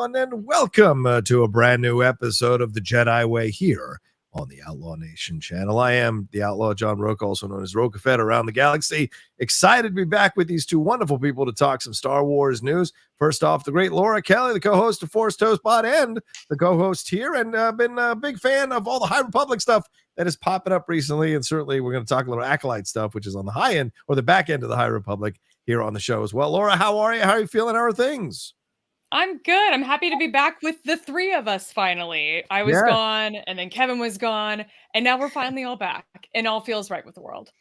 everyone, and welcome to a brand new episode of the Jedi Way here on the Outlaw Nation channel. I am the Outlaw John Rocha, also known as Rocha Fed around the galaxy. Excited to be back with these two wonderful people to talk some Star Wars news. First off, the great Laura Kelly, the co-host of Force Toast Pod and the co-host here, and been a big fan of all the High Republic stuff that is popping up recently. And certainly we're going to talk a little Acolyte stuff, which is on the high end or the back end of the High Republic here on the show as well. Laura, how are you? How are you feeling? How are things? I'm good. I'm happy to be back with the three of us finally. I was gone, and then Kevin was gone, and now we're finally all back, and all feels right with the world.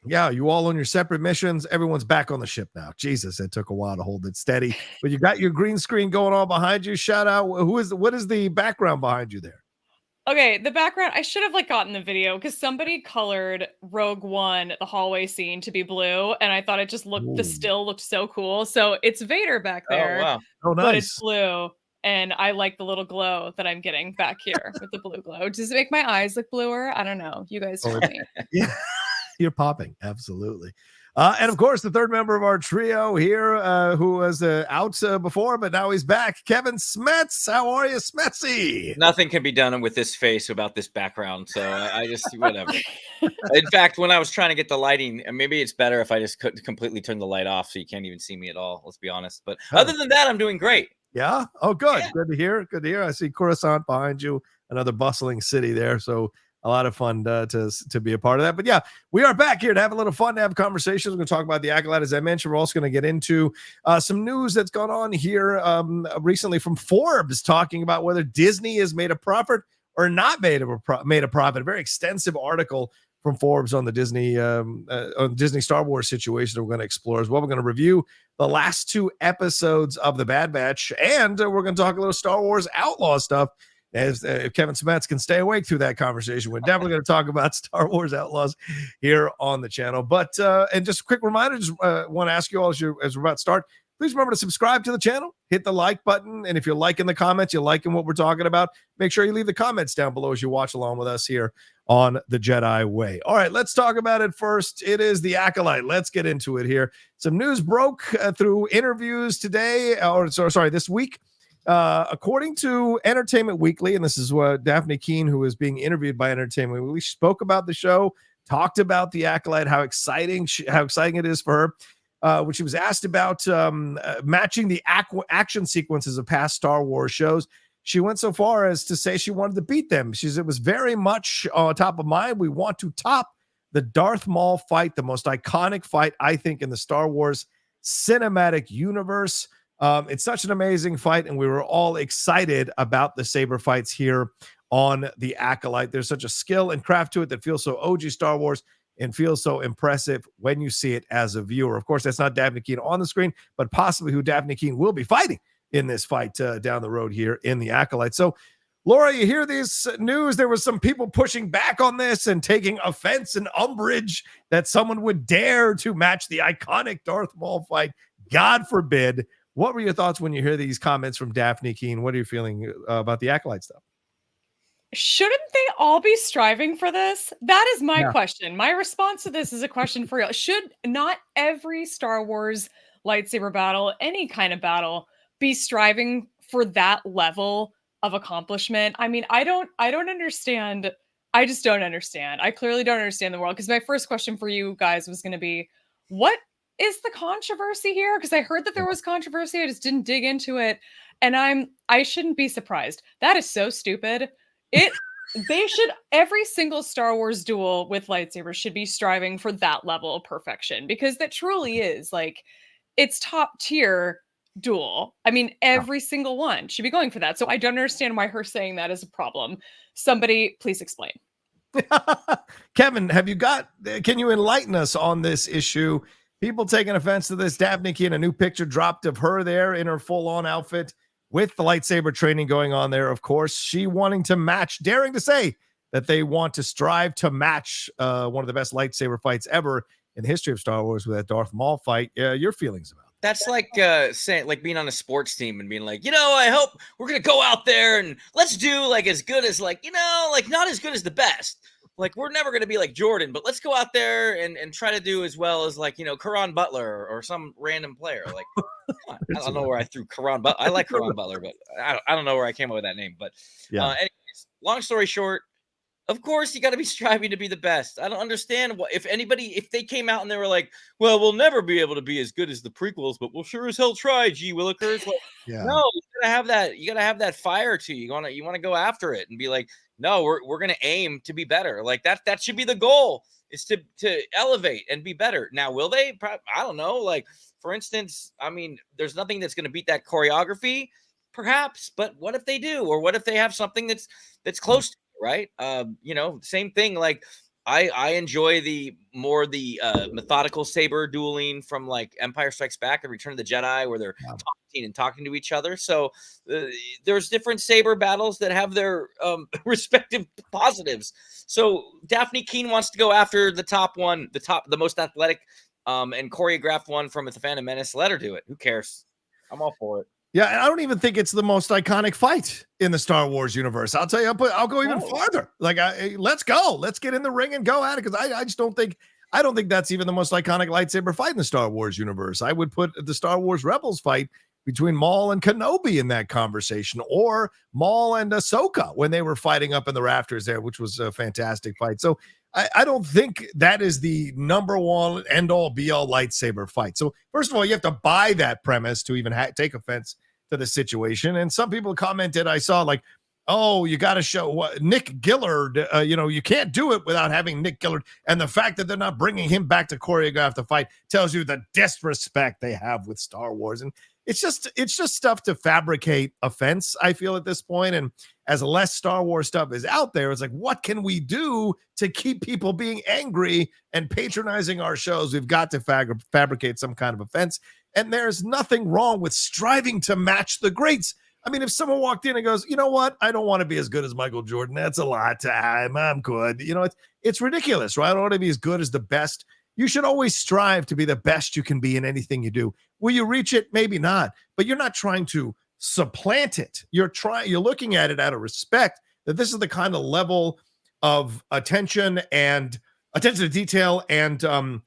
Yeah, you all on your separate missions. Everyone's back on the ship now. Jesus, it took a while to hold it steady, but you got your green screen going on behind you. Shout out. What is the background behind you there? Okay, the background, I should have gotten the video because somebody colored Rogue One, the hallway scene, to be blue, and I thought it just looked, the still looked so cool. So it's Vader back there, Oh, nice. But it's blue, and I like the little glow that I'm getting back here with the blue glow. Does it make my eyes look bluer? I don't know. You guys tell me. Yeah, you're popping. Absolutely. And of course, the third member of our trio here, who was out before, but now he's back, Kevin Smets. How are you, Smetsy? Nothing can be done with this face about this background, so I just whatever. In fact, when I was trying to get the lighting, maybe it's better if I just completely turn the light off so you can't even see me at all. Let's be honest. But other than that, I'm doing great. Yeah. Oh, good. Yeah. Good to hear. Good to hear. I see Coruscant behind you, another bustling city there. So a lot of fun to be a part of that. But yeah, we are back here to have a little fun, to have conversations. We're going to talk about the Acolyte, as I mentioned. We're also going to get into some news that's gone on here recently from Forbes, talking about whether Disney has made a profit or not made a profit. A very extensive article from Forbes on the Disney Star Wars situation that we're going to explore as well. We're going to review the last two episodes of The Bad Batch, and we're going to talk a little Star Wars Outlaw stuff. As if Kevin Smets can stay awake through that conversation, we're definitely going to talk about Star Wars Outlaws here on the channel. But and just a quick reminder, just want to ask you all as we're about to start, please remember to subscribe to the channel, hit the like button, and if you're liking the comments, you're liking what we're talking about, make sure you leave the comments down below as you watch along with us here on the Jedi Way. All right, let's talk about it first. It is the Acolyte. Let's get into it here. Some news broke through interviews today, this week. According to Entertainment Weekly, and this is what Dafne Keen, who is being interviewed by Entertainment Weekly, spoke about the show, talked about the Acolyte, how exciting it is for her. When she was asked about matching the action sequences of past Star Wars shows, she went so far as to say she wanted to beat them. She said it was very much on top of mind. We want to top the Darth Maul fight, the most iconic fight, I think, in the Star Wars cinematic universe. It's such an amazing fight, and we were all excited about the saber fights here on the Acolyte. There's such a skill and craft to it that feels so OG Star Wars and feels so impressive when you see it as a viewer. Of course, that's not Dafne Keen on the screen, but possibly who Dafne Keen will be fighting in this fight down the road here in the Acolyte. So, Laura, you hear this news? There was some people pushing back on this and taking offense and umbrage that someone would dare to match the iconic Darth Maul fight. God forbid. What were your thoughts when you hear these comments from Dafne Keen? What are you feeling about the Acolyte stuff? Shouldn't they all be striving for this? That is my question. My response to this is a question for you. Should not every Star Wars lightsaber battle, any kind of battle, be striving for that level of accomplishment? I mean, I don't understand. I just don't understand. I clearly don't understand the world, because my first question for you guys was going to be, what is the controversy here? Because I heard that there was controversy. I just didn't dig into it. And I shouldn't be surprised. That is so stupid. Every single Star Wars duel with lightsabers should be striving for that level of perfection, because that truly is it's top tier duel. I mean, every single one should be going for that. So I don't understand why her saying that is a problem. Somebody please explain. Kevin, can you enlighten us on this issue? People taking offense to this. Dafne Keen, a new picture dropped of her there in her full-on outfit with the lightsaber training going on there. Of course, she wanting to match, daring to say that they want to strive to match one of the best lightsaber fights ever in the history of Star Wars with that Darth Maul fight. Your feelings about it? That's like saying, like being on a sports team and being like, I hope we're gonna go out there and let's do as good as not as good as the best. We're never going to be like Jordan, but let's go out there and try to do as well as Karan Butler or some random player. Come on. I don't know where I threw Karan, but I like Karan Butler, but I don't know where I came up with that name. But anyways, long story short, of course, you got to be striving to be the best. I don't understand if they came out and they were like, well, we'll never be able to be as good as the prequels, but we'll sure as hell try, G. Willikers. Like, no, you gotta have that. You gotta have that fire to you. You want to go after it and be like, no, we're gonna aim to be better. Like that should be the goal, is to elevate and be better. Now, will they? I don't know. Like, for instance, I mean, there's nothing that's gonna beat that choreography, perhaps. But what if they do, or what if they have something that's close to right? Same thing. Like I enjoy the methodical saber dueling from like Empire Strikes Back and Return of the Jedi, where they're talking to each other. So there's different saber battles that have their respective positives. So Dafne Keen wants to go after the top one, the most athletic and choreographed one from the Phantom Menace. Let her do it. Who cares? I'm all for it. Yeah, and I don't even think it's the most iconic fight in the Star Wars universe. I'll tell you, I'll go even farther. Like, let's go. Let's get in the ring and go at it, because I just don't think that's even the most iconic lightsaber fight in the Star Wars universe. I would put the Star Wars Rebels fight between Maul and Kenobi in that conversation, or Maul and Ahsoka when they were fighting up in the rafters there, which was a fantastic fight. So I don't think that is the number one end-all be-all lightsaber fight. So first of all, you have to buy that premise to even take offense to the situation. And some people commented, I saw, like, oh, you got to show Nick Gillard. You can't do it without having Nick Gillard. And the fact that they're not bringing him back to choreograph the fight tells you the disrespect they have with Star Wars. And it's just stuff to fabricate offense, I feel, at this point. And as less Star Wars stuff is out there, it's like, what can we do to keep people being angry and patronizing our shows? We've got to fabricate some kind of offense. And there's nothing wrong with striving to match the greats. I mean, if someone walked in and goes, you know what, I don't want to be as good as Michael Jordan, that's a lot. I'm good. It's ridiculous, right? I don't want to be as good as the best. You should always strive to be the best you can be in anything you do. Will you reach it? Maybe not, but you're not trying to supplant it. You're looking at it out of respect, that this is the kind of level of attention to detail and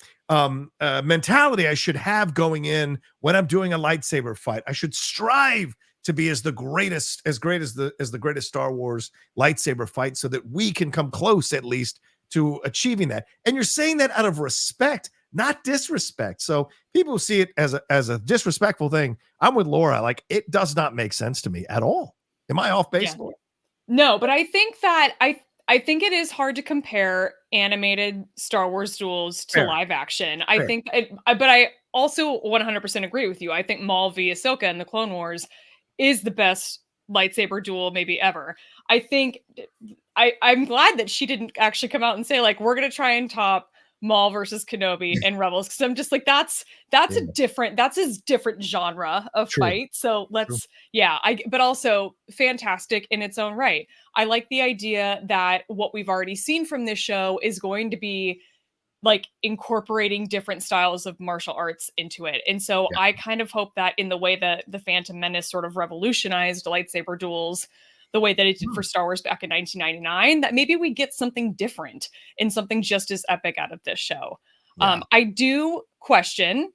mentality I should have going in when I'm doing a lightsaber fight. I should strive to be as great as the greatest Star Wars lightsaber fight, so that we can come close at least to achieving that. And you're saying that out of respect, not disrespect. So people see it as a disrespectful thing. I'm with Laura. Like, it does not make sense to me at all. Am I off base? Yeah. No, but I think that I think it is hard to compare animated Star Wars duels to live action. I think, but I also 100% agree with you. I think Maul v. Ahsoka in the Clone Wars is the best lightsaber duel maybe ever. I think I'm glad that she didn't actually come out and say, like, we're going to try and top Maul versus Kenobi and Rebels, because I'm just like, that's a different genre of fight. So but also fantastic in its own right. I like the idea that what we've already seen from this show is going to be like incorporating different styles of martial arts into it. And so I kind of hope that in the way that the Phantom Menace sort of revolutionized lightsaber duels, the way that it did for Star Wars back in 1999, that maybe we get something different and something just as epic out of this show. I do question.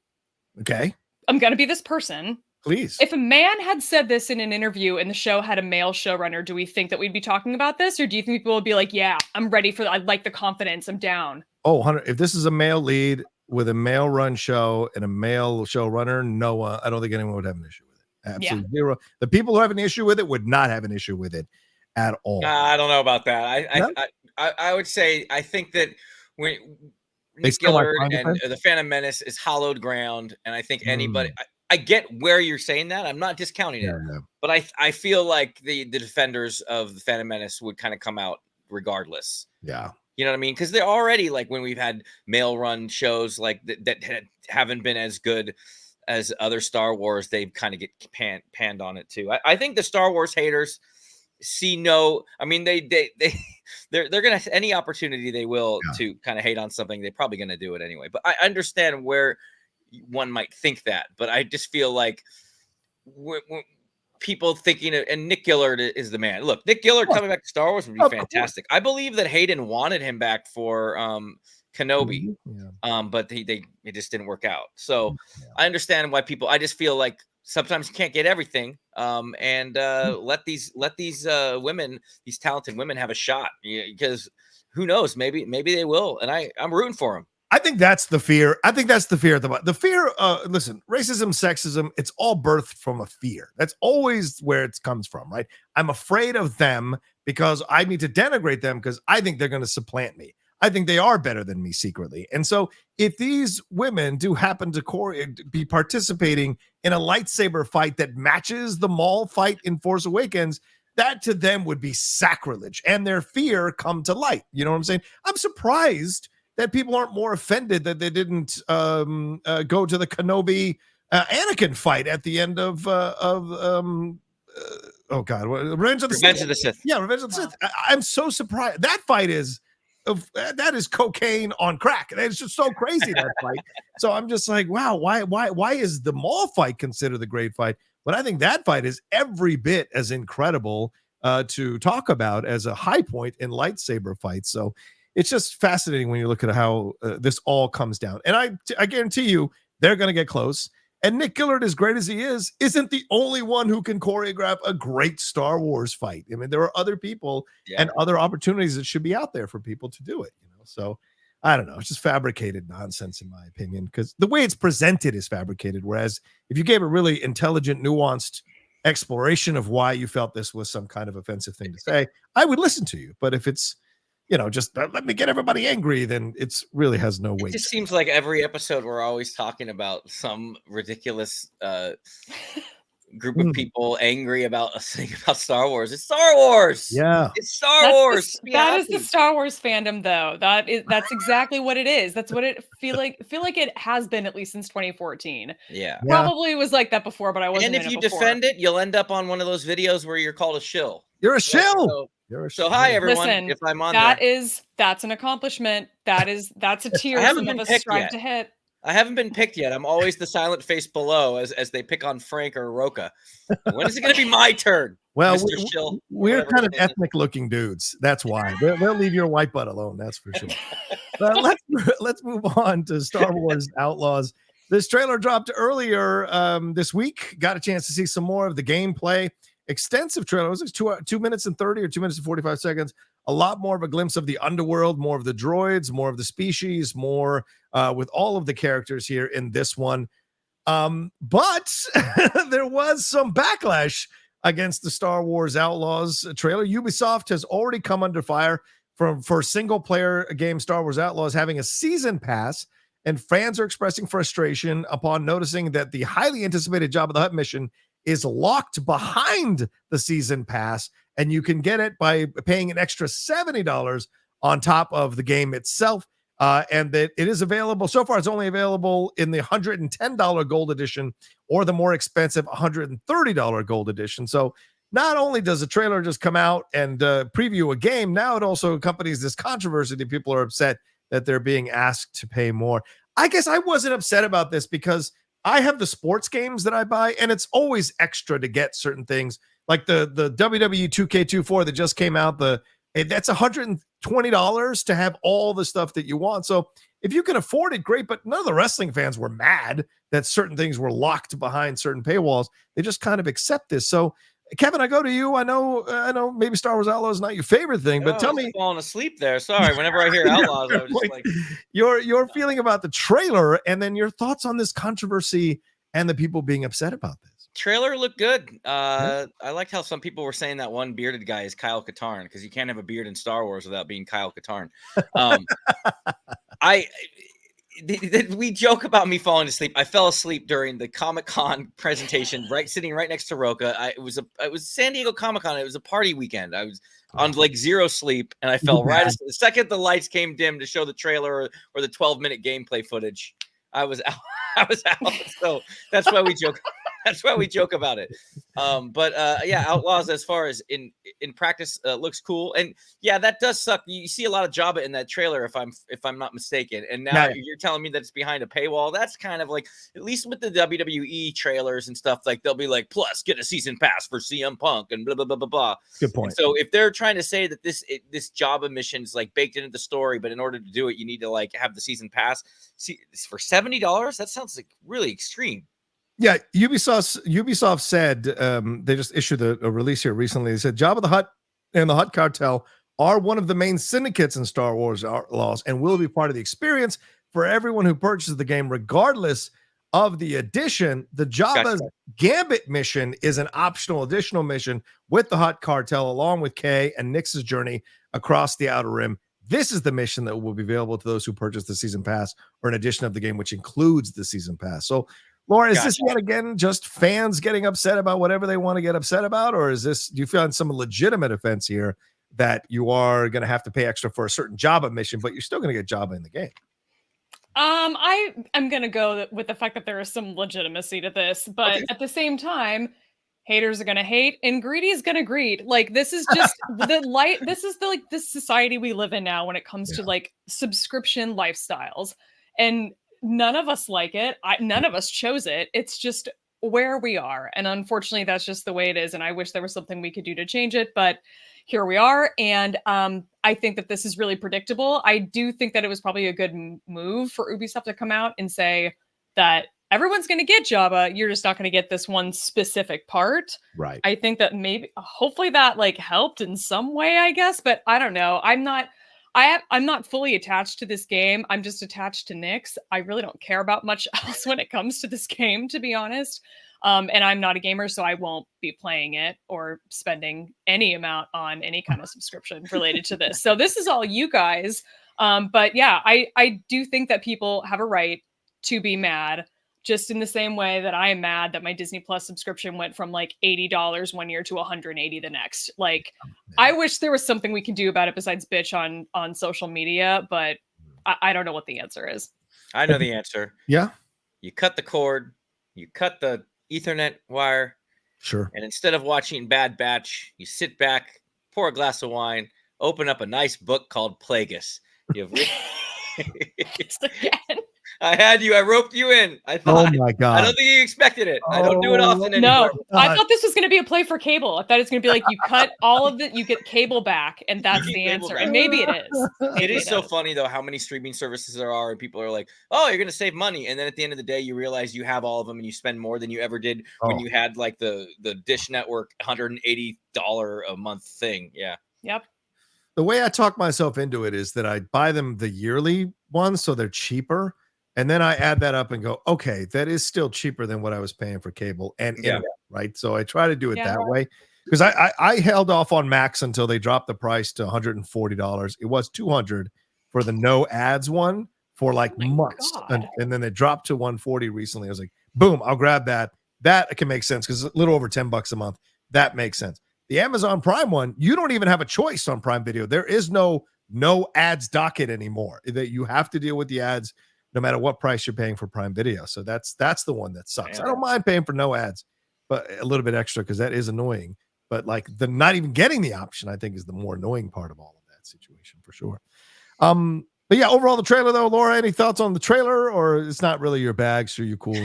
Okay. I'm going to be this person. Please. If a man had said this in an interview and the show had a male showrunner, do we think that we'd be talking about this? Or do you think people would be like, yeah, I'm ready for that. I like the confidence. I'm down. Oh, Hunter, if this is a male lead with a male run show and a male showrunner, no, I don't think anyone would have an issue with it. Absolutely zero. The people who have an issue with it would not have an issue with it at all. I don't know about that. I would say, I think that when Nick Gillard and the Phantom Menace is hallowed ground, and I think anybody, I get where you're saying that. I'm not discounting it, but I feel like the defenders of the Phantom Menace would kind of come out regardless. Yeah. You know what I mean? Because they're already, like, when we've had male run shows like that haven't been as good as other Star Wars, they kind of get panned on it too. I think the Star Wars haters see I mean, they're gonna, any opportunity they will to kind of hate on something, they're probably gonna do it anyway. But I understand where one might think that, but I just feel like when people thinking and Nick Gillard is the man. Look, Nick Gillard coming back to Star Wars would be fantastic. I believe that Hayden wanted him back for Kenobi, but it just didn't work out. So I understand why people. I just feel like sometimes you can't get everything. And let these women, these talented women, have a shot, because who knows, maybe they will. And I'm rooting for them. I think that's the fear. I think that's the fear. The fear, listen, racism, sexism, it's all birthed from a fear. That's always where it comes from, right? I'm afraid of them because I need to denigrate them because I think they're going to supplant me. I think they are better than me secretly. And so if these women do happen to be participating in a lightsaber fight that matches the Maul fight in Force Awakens, that to them would be sacrilege, and their fear come to light. You know what I'm saying? I'm surprised that people aren't more offended that they didn't go to the Kenobi Anakin fight at the end of Revenge of the Sith. Yeah, Revenge of the Sith. I'm so surprised. That fight is cocaine on crack. It's just so crazy, that fight. So I'm just like, wow, why is the Maul fight considered the great fight? But I think that fight is every bit as incredible to talk about as a high point in lightsaber fights. So it's just fascinating when you look at how this all comes down. And I guarantee you they're going to get close. And Nick Gillard, as great as he is, isn't the only one who can choreograph a great Star Wars fight. I mean, there are other people and other opportunities that should be out there for people to do it. So I don't know. It's just fabricated nonsense, in my opinion, because the way it's presented is fabricated. Whereas if you gave a really intelligent, nuanced exploration of why you felt this was some kind of offensive thing to say, I would listen to you. But if it's, just let me get everybody angry, then it's really has no weight. It just seems like every episode we're always talking about some ridiculous group of people angry about a thing about Star Wars. It's Star Wars. Yeah, it's Star Wars. That is the Star Wars fandom, though. That's exactly what it is. That's what it feel like it has been, at least since 2014. Yeah, probably was like that before, but I wasn't. And if you defend it, you'll end up on one of those videos where you're called a shill. You're a shill. So hi everyone. Listen, if I'm on that's an accomplishment. That's a tier some of us strive to hit. I haven't been picked yet. I'm always the silent face below as they pick on Frank or Rocha. When is it going to be my turn? Well, we're kind of ethnic looking dudes. That's why they'll leave your white butt alone. That's for sure. Let's move on to Star Wars Outlaws. This trailer dropped earlier this week. Got a chance to see some more of the gameplay. Extensive trailer. It was 2 minutes and 30 or 2 minutes and 45 seconds. A lot more of a glimpse of the underworld, more of the droids, more of the species, more with all of the characters here in this one. But there was some backlash against the Star Wars Outlaws trailer. Ubisoft has already come under fire for single player game Star Wars Outlaws having a season pass, and fans are expressing frustration upon noticing that the highly anticipated Jabba the Hutt mission is locked behind the season pass, and you can get it by paying an extra $70 on top of the game itself. And that it is available. So far, it's only available in the $110 gold edition or the more expensive $130 gold edition. So not only does the trailer just come out and preview a game, now it also accompanies this controversy that people are upset that they're being asked to pay more. I guess I wasn't upset about this because I have the sports games that I buy, and it's always extra to get certain things, like the WWE 2K24 that just came out. That's $120 to have all the stuff that you want. So if you can afford it, great. But none of the wrestling fans were mad that certain things were locked behind certain paywalls. They just kind of accept this. So Kevin, I go to you. I know maybe Star Wars Outlaws is not your favorite thing, but tell me. Falling asleep there. Sorry. Whenever I hear Outlaws, I was just like your feeling about the trailer, and then your thoughts on this controversy and the people being upset about this. Trailer looked good. I liked how some people were saying that one bearded guy is Kyle Katarn, because you can't have a beard in Star Wars without being Kyle Katarn. We joke about me falling asleep. I fell asleep during the Comic-Con presentation, sitting right next to Rocha. It was San Diego Comic-Con. It was a party weekend. I was on like zero sleep, and I fell right asleep. The second the lights came dim to show the trailer or the 12-minute gameplay footage, I was out. So that's why we joke. That's why we joke about it. Yeah, Outlaws, as far as in practice, looks cool. And yeah, that does suck. You see a lot of Jabba in that trailer, if I'm not mistaken. And now you're telling me that it's behind a paywall. That's kind of like, at least with the WWE trailers and stuff, like they'll be like, plus get a season pass for CM Punk and blah blah blah blah blah. Good point. And so if they're trying to say that this Jabba mission is like baked into the story, but in order to do it, you need to like have the season pass. See, for $70, that sounds like really extreme. Yeah, Ubisoft said they just issued a release here recently. They said Jabba the Hutt and the Hutt Cartel are one of the main syndicates in Star Wars Outlaws and will be part of the experience for everyone who purchases the game, regardless of the edition. The Jabba's Gambit mission is an optional additional mission with the Hutt Cartel, along with Kay and Nyx's journey across the Outer Rim. This is the mission that will be available to those who purchase the season pass or an edition of the game, which includes the season pass. So, Laura, is this yet again just fans getting upset about whatever they want to get upset about, or is this? Do you feel some legitimate offense here that you are going to have to pay extra for a certain Jabba mission, but you're still going to get Jabba in the game? I am going to go with the fact that there is some legitimacy to this, but at the same time, haters are going to hate and greedy is going to greed. Like, this is just this is this society we live in now when it comes to like subscription lifestyles, and none of us like it. None of us chose it. It's just where we are. And unfortunately, that's just the way it is. And I wish there was something we could do to change it, but here we are. And I think that this is really predictable. I do think that it was probably a good move for Ubisoft to come out and say that everyone's going to get Jabba. You're just not going to get this one specific part. Right. I think that hopefully that like helped in some way, I guess, but I don't know. I'm not fully attached to this game. I'm just attached to Nyx. I really don't care about much else when it comes to this game, to be honest. And I'm not a gamer, so I won't be playing it or spending any amount on any kind of subscription related to this. So this is all you guys. But yeah, I do think that people have a right to be mad, just in the same way that I am mad that my Disney Plus subscription went from like $80 one year to $180 the next. Like, I wish there was something we can do about it besides bitch on social media, but I don't know what the answer is. I know the answer. Yeah. You cut the cord, you cut the Ethernet wire. Sure. And instead of watching Bad Batch, you sit back, pour a glass of wine, open up a nice book called Plagueis. You have again. I had you. I roped you in. I thought. Oh my God. I don't think you expected it. I don't do it often anymore. No, I thought this was going to be a play for cable. I thought it's going to be like you cut all of it, you get cable back, and that's the answer. And maybe it is. It is so funny though how many streaming services there are, and people are like, "Oh, you're going to save money," and then at the end of the day, you realize you have all of them, and you spend more than you ever did when you had like the Dish Network $180 a month thing. Yeah. Yep. The way I talk myself into it is that I buy them the yearly ones, so they're cheaper. And then I add that up and go, okay, that is still cheaper than what I was paying for cable and internet, right? So I try to do it that way because I held off on Max until they dropped the price to $140. It was $200 for the no ads one for like months. And then they dropped to $140 recently. I was like, boom, I'll grab that. That can make sense because it's a little over $10 a month. That makes sense. The Amazon Prime one, you don't even have a choice on Prime Video. There is no ads docket anymore. That you have to deal with the ads no matter what price you're paying for Prime Video. So that's the one that sucks. I don't mind paying for no ads, but a little bit extra because that is annoying. But like the not even getting the option, I think, is the more annoying part of all of that situation for sure. But yeah, overall the trailer though, Laura, any thoughts on the trailer, or it's not really your bag? So you're cool.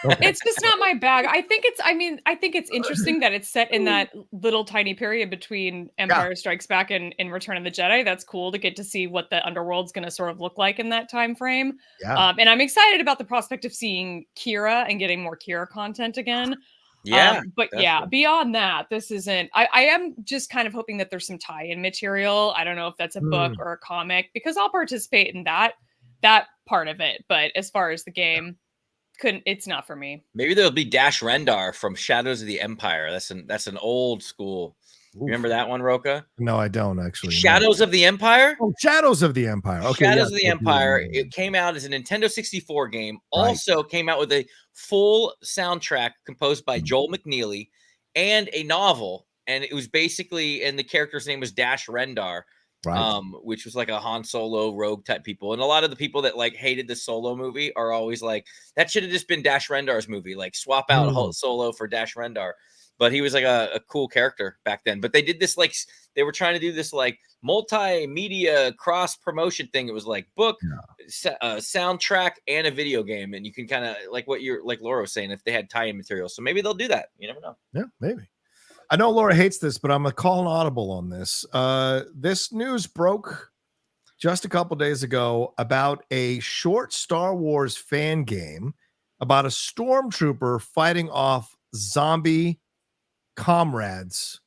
Okay. It's just not my bag. I think it's interesting that it's set in that little tiny period between Empire Strikes Back and Return of the Jedi. That's cool to get to see what the underworld's going to sort of look like in that time frame. Yeah. And I'm excited about the prospect of seeing Kira and getting more Kira content again. Yeah. But yeah, beyond that, this isn't. I am just kind of hoping that there's some tie-in material. I don't know if that's a book or a comic, because I'll participate in that part of it. But as far as the game, it's not for me. Maybe there'll be Dash Rendar from Shadows of the Empire. That's an old school. Oof. Remember that one, Rocha? No, I don't actually. Shadows of the Empire? Oh, Shadows of the Empire. Okay, Shadows of the Empire. It came out as a Nintendo 64 game. Also came out with a full soundtrack composed by Joel McNeely and a novel. And it was basically, and the character's name was Dash Rendar. Right. Which was like a Han Solo rogue type people. And a lot of the people that like hated the Solo movie are always like, that should have just been Dash Rendar's movie. Like swap out Solo for Dash Rendar. But he was like a cool character back then. But they did this like, they were trying to do this like multimedia cross promotion thing. It was like book, soundtrack, and a video game. And you can kind of like what you're like Laura was saying, if they had tie-in material. So maybe they'll do that. You never know. Yeah, maybe. I know Laura hates this, but I'm going to call an audible on this. This news broke just a couple days ago about a short Star Wars fan game about a stormtrooper fighting off zombie comrades.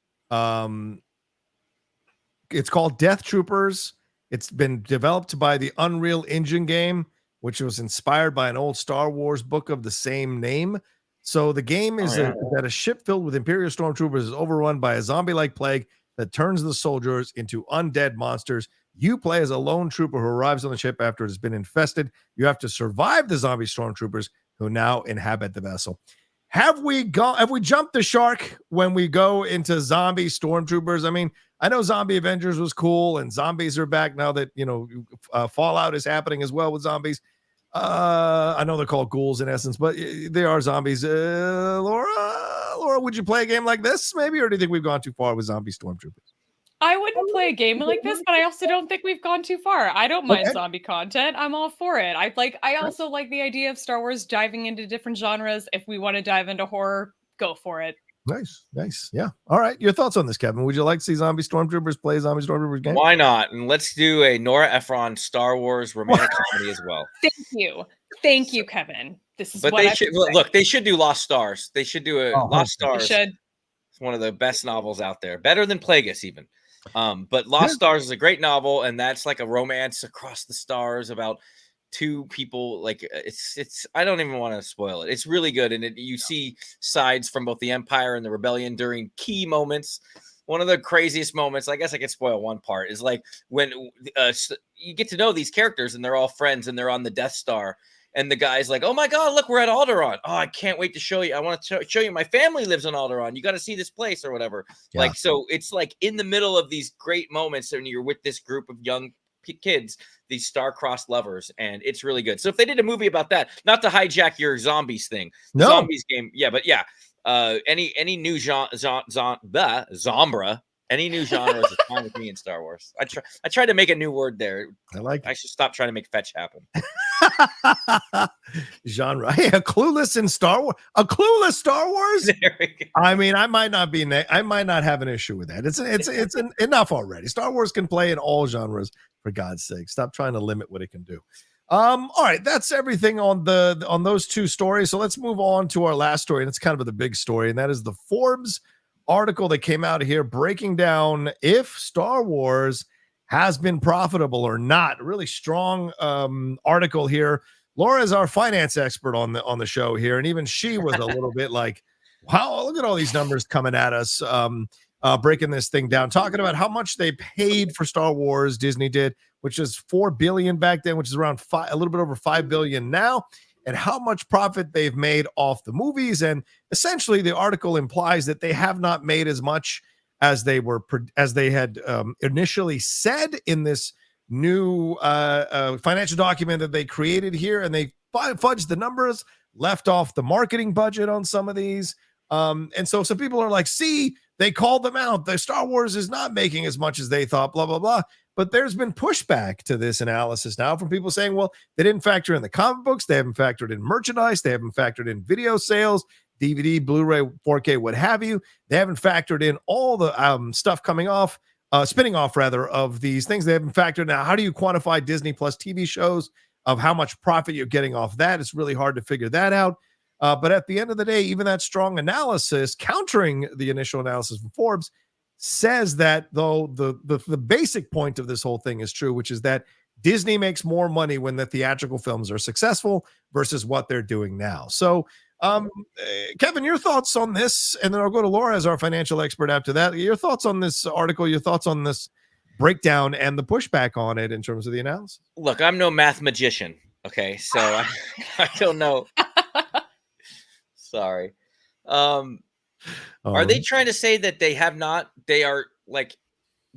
It's called Death Troopers. It's been developed by the Unreal Engine game, which was inspired by an old Star Wars book of the same name. So the game is that a ship filled with Imperial stormtroopers is overrun by a zombie-like plague that turns the soldiers into undead monsters. You play as a lone trooper who arrives on the ship after it has been infested. You have to survive the zombie stormtroopers who now inhabit the vessel. Have we jumped the shark when we go into zombie stormtroopers? I mean, I know Zombie Avengers was cool and zombies are back now that, Fallout is happening as well with zombies. I know they're called ghouls in essence, but they are zombies. Laura, would you play a game like this maybe, or do you think we've gone too far with zombie stormtroopers? I wouldn't play a game like this, but I also don't think we've gone too far. I don't mind zombie content. I'm all for it. I also like the idea of Star Wars diving into different genres. If we want to dive into horror, go for it. Nice. Yeah. All right. Your thoughts on this, Kevin? Would you like to see zombie stormtroopers play zombie stormtroopers game? Why not? And let's do a Nora Ephron Star Wars romantic comedy as well. Thank you, Kevin. This is but what they should look. They should do Lost Stars. They should do Lost Stars. They should. It's one of the best novels out there, better than Plagueis even. But Lost Stars is a great novel, and that's like a romance across the stars about two people. Like it's I don't even want to spoil it. It's really good, and you see sides from both the Empire and the Rebellion during key moments. One of the craziest moments, I guess I could spoil one part, is like when you get to know these characters and they're all friends and they're on the Death Star. And the guy's like, oh, my God, look, we're at Alderaan. Oh, I can't wait to show you. I want to show you my family lives on Alderaan. You got to see this place or whatever. Yeah. Like, so it's like in the middle of these great moments and you're with this group of young kids, these star-crossed lovers, and it's really good. So if they did a movie about that, not to hijack your zombies thing, zombies game. Yeah, but yeah, any new zombra. Any new genres is fine with me in Star Wars. I try to make a new word there. I should stop trying to make fetch happen. Genre. Hey, a clueless Star Wars. There we go. I mean, I might not have an issue with that. It's enough already. Star Wars can play in all genres, for God's sake. Stop trying to limit what it can do. All right, that's everything on those two stories. So let's move on to our last story, and it's kind of the big story, and that is the Forbes article that came out here breaking down if Star Wars has been profitable or not. Really strong article here. Laura is our finance expert on the show here, and even she was a little bit like, wow, look at all these numbers coming at us, breaking this thing down, talking about how much they paid for Star Wars. Disney did, which is $4 billion back then, which is around a little bit over $5 billion now, and how much profit they've made off the movies. And essentially the article implies that they have not made as much as they had initially said in this new financial document that they created here. And they fudged the numbers, left off the marketing budget on some of these. And so some people are like, see, they called them out. The Star Wars is not making as much as they thought, blah, blah, blah. But there's been pushback to this analysis now from people saying, well, they didn't factor in the comic books. They haven't factored in merchandise. They haven't factored in video sales, DVD, Blu-ray, 4K, what have you. They haven't factored in all the stuff coming off, spinning off rather, of these things. They haven't factored in. How do you quantify Disney Plus TV shows of how much profit you're getting off that? It's really hard to figure that out. But at the end of the day, even that strong analysis, countering the initial analysis from Forbes, says that though the basic point of this whole thing is true, which is that Disney makes more money when the theatrical films are successful versus what they're doing now. So, Kevin, your thoughts on this, and then I'll go to Laura as our financial expert after that. Your thoughts on this article, your thoughts on this breakdown and the pushback on it in terms of the analysis. Look, I'm no math magician. Okay, so I don't know. Sorry. Are they trying to say that they have not? They are like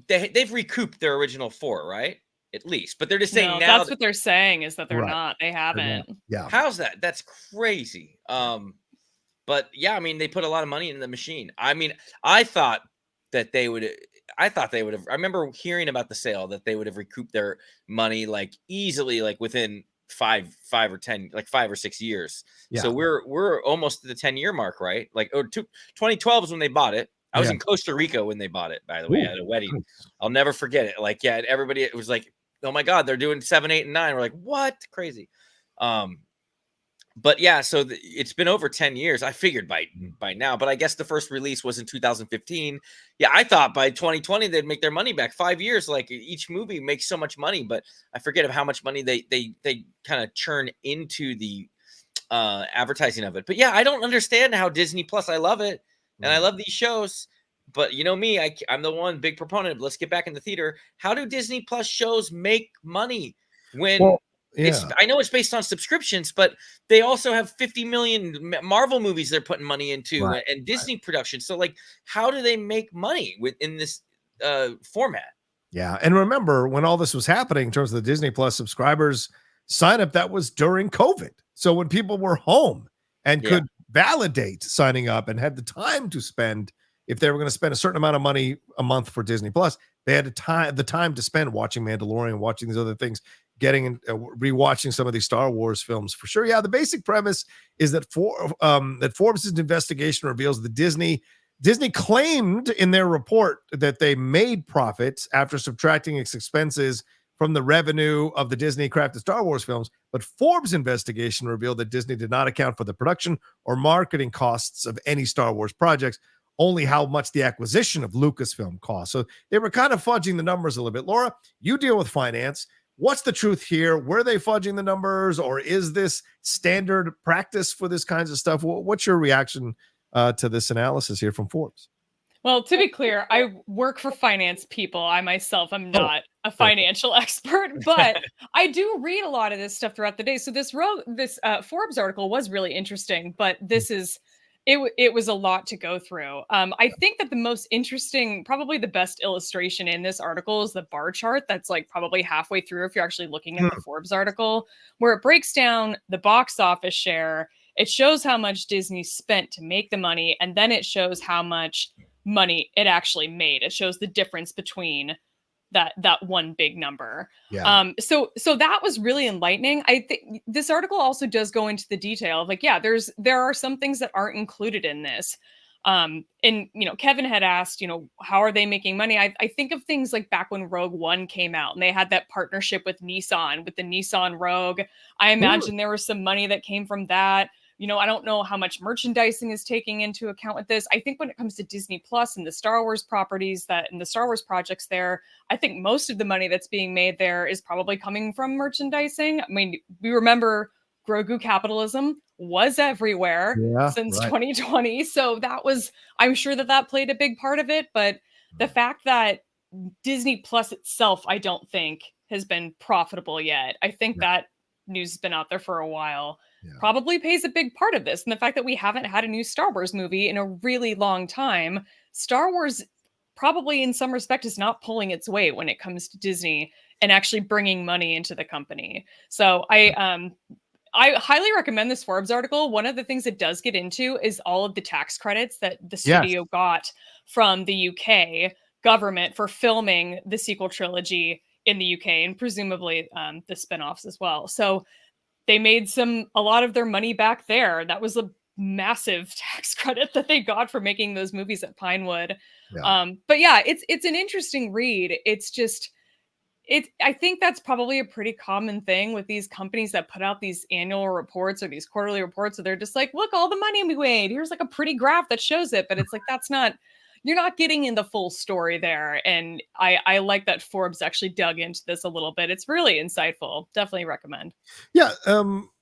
they've recouped their original $4, right? At least, but they're just saying now. That's what they're saying is that they're not. They haven't. Yeah. How's that? That's crazy. But yeah, I mean, they put a lot of money in the machine. I mean, I thought they would have. I remember hearing about the sale that they would have recouped their money like easily, like within 5 or 6 years. Yeah. So we're almost at the 10-year mark, right? Like, 2012 is when they bought it. I was in Costa Rica when they bought it, by the way, at a wedding. Nice. I'll never forget it. Like, yeah, everybody, it was like, oh my God, they're doing 7, 8, and 9. We're like, what? Crazy. But yeah, so it's been over 10 years. I figured by now, but I guess the first release was in 2015. Yeah, I thought by 2020 they'd make their money back. 5 years, like each movie makes so much money, but I forget of how much money they kind of churn into the advertising of it. But yeah, I don't understand how Disney Plus. I love it, and I love these shows. But you know me, I'm the one big proponent of let's get back in the theater. How do Disney Plus shows make money when I know it's based on subscriptions, but they also have 50 million Marvel movies they're putting money into and Disney productions. So like, how do they make money within this format? Yeah. And remember when all this was happening in terms of the Disney Plus subscribers sign up, that was during COVID. So when people were home and could validate signing up and had the time to spend, if they were going to spend a certain amount of money a month for Disney Plus, they had the time to spend watching Mandalorian, watching these other things, getting rewatching some of these Star Wars films for sure. Yeah, the basic premise is that that Forbes' investigation reveals that Disney claimed in their report that they made profits after subtracting its expenses from the revenue of the Disney crafted Star Wars films, but Forbes' investigation revealed that Disney did not account for the production or marketing costs of any Star Wars projects, only how much the acquisition of Lucasfilm cost. So they were kind of fudging the numbers a little bit. Laura, you deal with finance. What's the truth here? Were they fudging the numbers, or is this standard practice for this kinds of stuff? What's your reaction to this analysis here from Forbes? Well, to be clear, I work for finance people. I myself am not a financial expert, but I do read a lot of this stuff throughout the day. So this Forbes article was really interesting, but this is it was a lot to go through. I think that the most interesting, probably the best illustration in this article is the bar chart that's like probably halfway through if you're actually looking at the Forbes article, where it breaks down the box office share. It shows how much Disney spent to make the money, and then it shows how much money it actually made. It shows the difference between that one big number. So that was really enlightening. I think this article also does go into the detail of like, there are some things that aren't included in this. And Kevin had asked, how are they making money? I think of things like back when Rogue One came out and they had that partnership with Nissan, with the Nissan Rogue. I imagine there was some money that came from that. I don't know how much merchandising is taking into account with this. I think when it comes to Disney Plus and the Star Wars properties and the Star Wars projects there, I think most of the money that's being made there is probably coming from merchandising. I mean, we remember Grogu capitalism was everywhere since 2020. So I'm sure that played a big part of it. But the fact that Disney Plus itself, I don't think has been profitable yet. I think that news has been out there for a while. Probably plays a big part of this. And the fact that we haven't had a new Star Wars movie in a really long time, Star Wars probably in some respect is not pulling its weight when it comes to Disney and actually bringing money into the company. So I highly recommend this Forbes article. One of the things it does get into is all of the tax credits that the studio got from the UK government for filming the sequel trilogy in the UK and presumably the spinoffs as well. So they made a lot of their money back there. That was a massive tax credit that they got for making those movies at Pinewood. But yeah, it's an interesting read. It's just, I think that's probably a pretty common thing with these companies that put out these annual reports or these quarterly reports. So they're just like, look, all the money we made. Here's like a pretty graph that shows it. But it's like, you're not getting in the full story there. And I like that Forbes actually dug into this a little bit. It's really insightful. Definitely recommend. Yeah,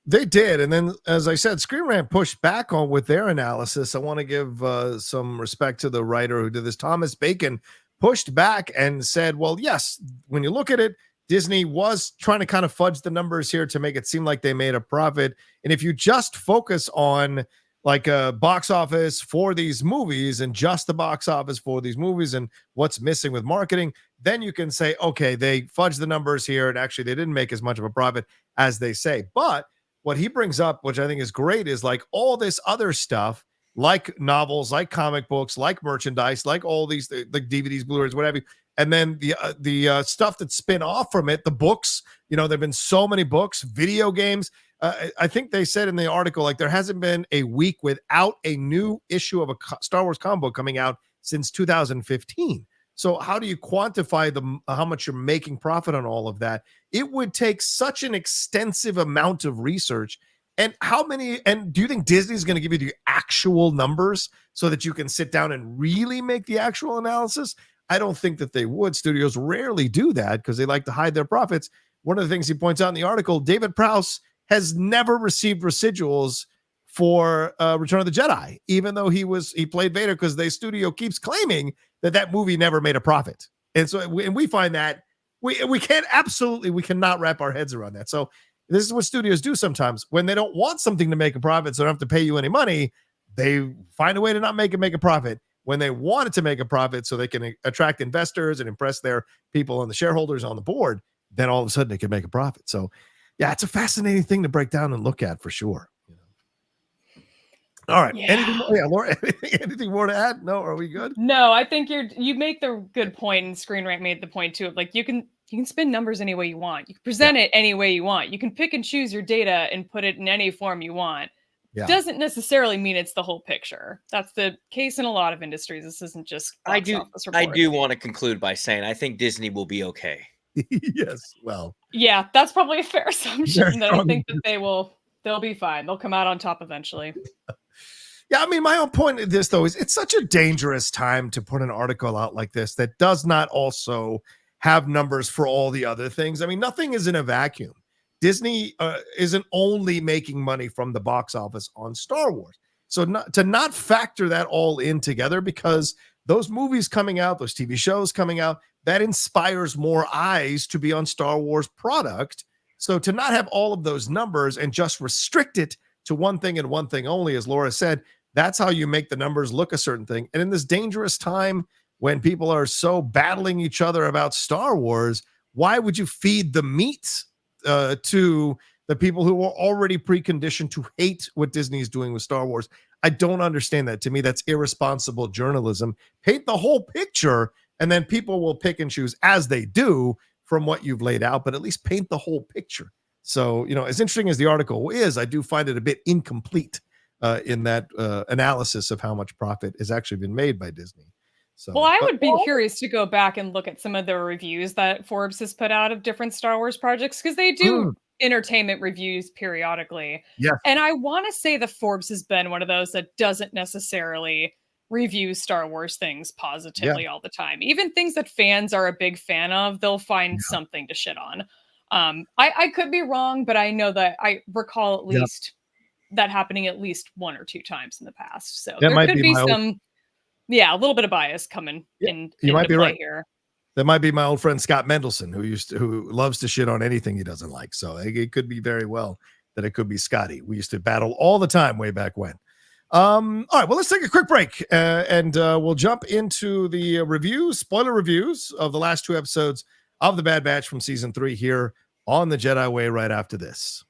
they did. And then, as I said, Screen Rant pushed back on with their analysis. I want to give some respect to the writer who did this. Thomas Bacon pushed back and said, well, yes, when you look at it, Disney was trying to kind of fudge the numbers here to make it seem like they made a profit. And if you just focus on like a box office for these movies and just the box office for these movies and what's missing with marketing, then you can say, okay, they fudged the numbers here and actually they didn't make as much of a profit as they say. But what he brings up, which I think is great, is like all this other stuff, like novels, like comic books, like merchandise, like all these like DVDs, Blu-rays, whatever. And then the stuff that spin off from it, the books, there've been so many books, video games. I think they said in the article, like there hasn't been a week without a new issue of a Star Wars comic book coming out since 2015. So how do you quantify how much you're making profit on all of that? It would take such an extensive amount of research And how many, and do you think Disney's going to give you the actual numbers so that you can sit down and really make the actual analysis? I don't think that they would. Studios rarely do that because they like to hide their profits. One of the things he points out in the article, David Prowse has never received residuals for Return of the Jedi, even though he played Vader, because the studio keeps claiming that movie never made a profit. And so we find that we cannot wrap our heads around that. So this is what studios do sometimes when they don't want something to make a profit, so they don't have to pay you any money. They find a way to not make a profit when they want it to make a profit, so they can attract investors and impress their people and the shareholders on the board. Then all of a sudden they can make a profit. So yeah, it's a fascinating thing to break down and look at for sure. All right. Yeah. Anything more? Yeah, Laura, anything more to add? No, are we good? No, I think you make the good point, and Screen Rant made the point too of like you can spin numbers any way you want. You can present it any way you want. You can pick and choose your data and put it in any form you want. Yeah. Doesn't necessarily mean it's the whole picture. That's the case in a lot of industries. This isn't just box office I reports. do want to conclude by saying I think Disney will be okay. Yes. Well. Yeah, that's probably a fair assumption. That I think that they'll be fine. They'll come out on top eventually. Yeah, I mean, my own point of this, though, is it's such a dangerous time to put an article out like this that does not also have numbers for all the other things. I mean, nothing is in a vacuum. Disney isn't only making money from the box office on Star Wars. So to not factor that all in together, because those movies coming out, those TV shows coming out, that inspires more eyes to be on Star Wars product. So to not have all of those numbers and just restrict it to one thing and one thing only, as Laura said, that's how you make the numbers look a certain thing. And in this dangerous time when people are so battling each other about Star Wars, why would you feed the meat to the people who are already preconditioned to hate what Disney is doing with Star Wars? I don't understand that. To me, that's irresponsible journalism. Paint the whole picture, and then people will pick and choose as they do from what you've laid out, but at least paint the whole picture. So, as interesting as the article is, I do find it a bit incomplete in that analysis of how much profit has actually been made by Disney. So, well, I would be curious to go back and look at some of the reviews that Forbes has put out of different Star Wars projects, because they do entertainment reviews periodically. Yeah. And I want to say that Forbes has been one of those that doesn't necessarily review Star Wars things positively all the time. Even things that fans are a big fan of, they'll find something to shit on. I could be wrong, but I know that I recall at least that happening at least one or two times in the past. So there could be some, a little bit of bias coming in. You might be right here. That might be my old friend Scott Mendelson, who loves to shit on anything he doesn't like. So it could be very well that it could be Scotty. We used to battle all the time way back when. All right, well, let's take a quick break and we'll jump into the spoiler reviews of the last two episodes of The Bad Batch from season 3 here on the Jedi Way right after this.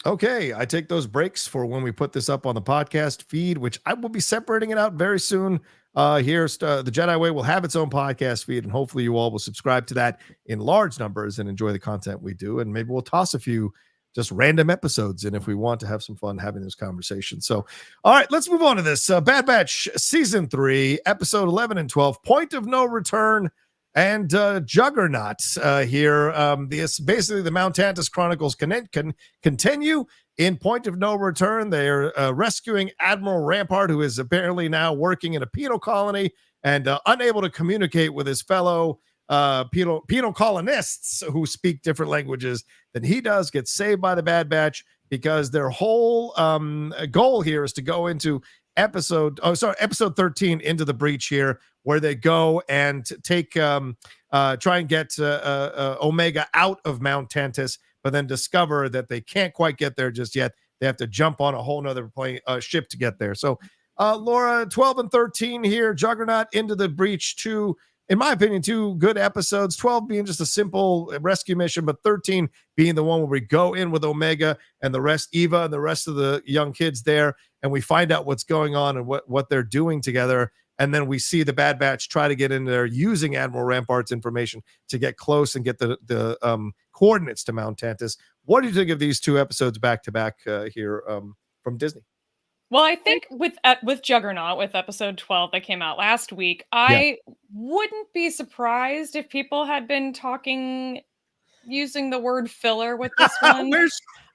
Okay, I take those breaks for when we put this up on the podcast feed, which I will be separating it out very soon. The Jedi Way will have its own podcast feed, and hopefully you all will subscribe to that in large numbers and enjoy the content we do. And maybe we'll toss a few just random episodes in if we want to have some fun having this conversation. So, all right, let's move on to this. Bad Batch Season 3, Episode 11 and 12, Point of No Return, and Juggernaut here. This basically the Mount Tantus Chronicles can continue in Point of No Return. They're rescuing Admiral Rampart, who is apparently now working in a penal colony and unable to communicate with his fellow penal colonists who speak different languages than he does. Gets saved by the Bad Batch because their whole goal here is to go into episode 13 into the breach here, where they go and take try and get Omega out of Mount Tantus, but then discover that they can't quite get there just yet. They have to jump on a whole nother ship to get there. So Laura, 12 and 13 here, Juggernaut into the breach, in my opinion, two good episodes, 12 being just a simple rescue mission, but 13 being the one where we go in with Omega and the rest, Eva and the rest of the young kids there, and we find out what's going on and what they're doing together. And then we see the Bad Batch try to get in there using Admiral Rampart's information to get close and get the coordinates to Mount Tantus. What do you think of these two episodes back to back here from Disney? Well, I think with Juggernaut, with episode 12 that came out last week, I wouldn't be surprised if people had been using the word filler with this one.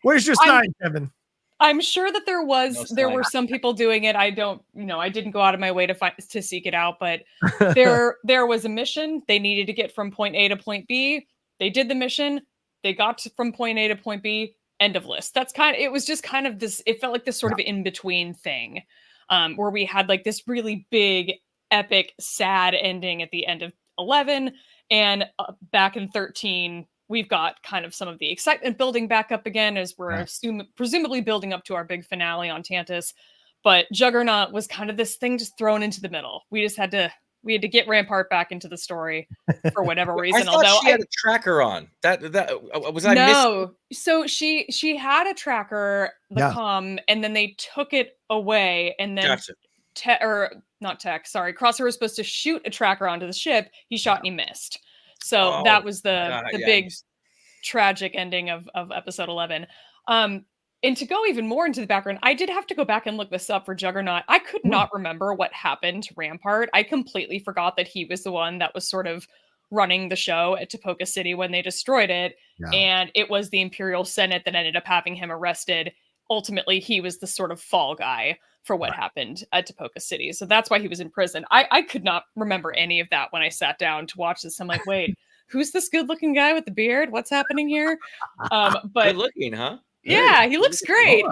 Where's your sign, Kevin? I'm sure that there No were some people doing it. I didn't go out of my way to seek it out, but there was a mission. They needed to get from point A to point B. They did the mission. They got from point A to point B. End of list. It was just kind of this, it felt like this sort of in-between thing, where we had like this really big, epic, sad ending at the end of 11, and back in 13, we've got kind of some of the excitement building back up again as we're presumably building up to our big finale on Tantus. But Juggernaut was kind of this thing just thrown into the middle. We had to get Rampart back into the story for whatever reason. I thought she had a tracker on. That was I no. So she had a tracker, the comm, and then they took it away, and then Crosshair was supposed to shoot a tracker onto the ship. He shot and he missed. So that was the big tragic ending of episode 11. And to go even more into the background, I did have to go back and look this up for Juggernaut. I could not remember what happened to Rampart. I completely forgot that he was the one that was sort of running the show at Tapoka City when they destroyed it. Yeah. And it was the Imperial Senate that ended up having him arrested. Ultimately, he was the sort of fall guy for what happened at Tapoka City. So that's why he was in prison. I could not remember any of that when I sat down to watch this. I'm like, wait, who's this good-looking guy with the beard? What's happening here? But good looking, huh? Yeah, he looks great.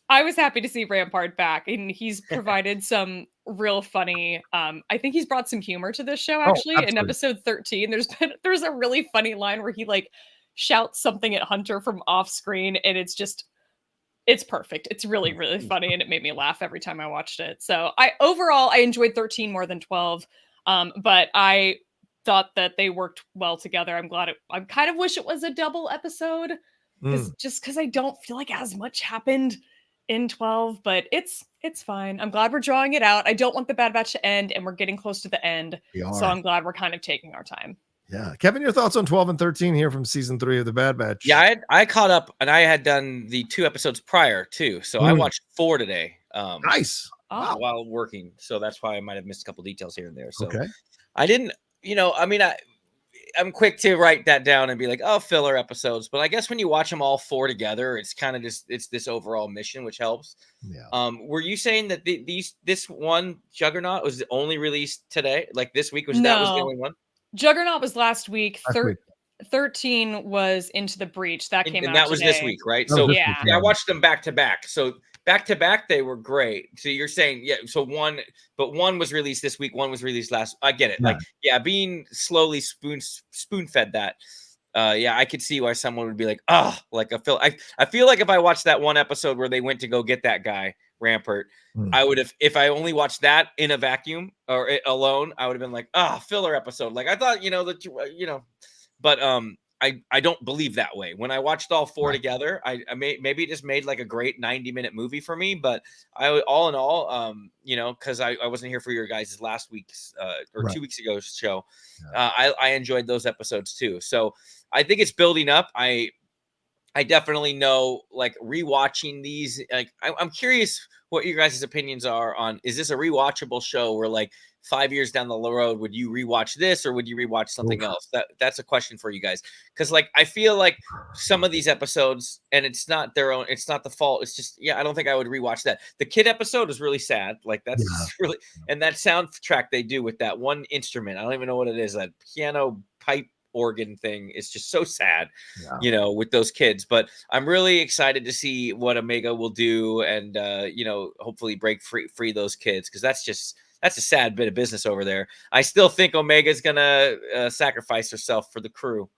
I was happy to see Rampart back, and he's provided some real funny. I think he's brought some humor to this show. Actually, in episode 13, there's a really funny line where he like shouts something at Hunter from off screen, and it's perfect. It's really, really funny, and it made me laugh every time I watched it. So overall I enjoyed 13 more than 12, but I thought that they worked well together. I kind of wish it was a double episode. Because I don't feel like as much happened in 12, but it's fine. I'm glad we're drawing it out. I don't want the Bad Batch to end, and we're getting close to the end. So I'm glad we're kind of taking our time. Yeah. Kevin, your thoughts on 12 and 13 here from season 3 of the Bad Batch? Yeah, I caught up, and I had done the 2 episodes prior too. So I watched 4 today. Nice. While working. So that's why I might have missed a couple details here and there. So I didn't, I'm quick to write that down and be like, oh, filler episodes. But I guess when you watch them all 4 together, it's kind of just, it's this overall mission, which helps. Yeah. Were you saying that this one Juggernaut was only released today? Like this week that was the only one? Juggernaut was last week. 13 was Into the Breach. That came out and that was today. this week, right? So yeah, I watched them back to back. So back to back, they were great. So you're saying, so one was released this week, one was released last. I get it. Yeah. Like, being slowly spoon fed that. I could see why someone would be like, I feel like if I watched that one episode where they went to go get that guy, Rampart, I would have, if I only watched that in a vacuum or alone, I would have been like, filler episode. Like I thought, but I don't believe that way. When I watched all 4 together, maybe it just made like a great 90-minute movie for me. But all in all, because I wasn't here for your guys' last week's or 2 weeks ago show, I enjoyed those episodes too. So I think it's building up. I definitely know, like, rewatching these, like, I'm curious what your guys' opinions are on, is this a rewatchable show where, like, 5 years down the road, would you rewatch this or would you rewatch something else? That's a question for you guys. Because, like, I feel like some of these episodes, and it's not their own, it's not the fault. It's just, I don't think I would rewatch that. The kid episode is really sad. Like, that's really, and that soundtrack they do with that one instrument, I don't even know what it is, that piano pipe organ thing is just so sad, with those kids. But I'm really excited to see what Omega will do, and hopefully break free those kids, because that's a sad bit of business over there. I still think Omega's gonna sacrifice herself for the crew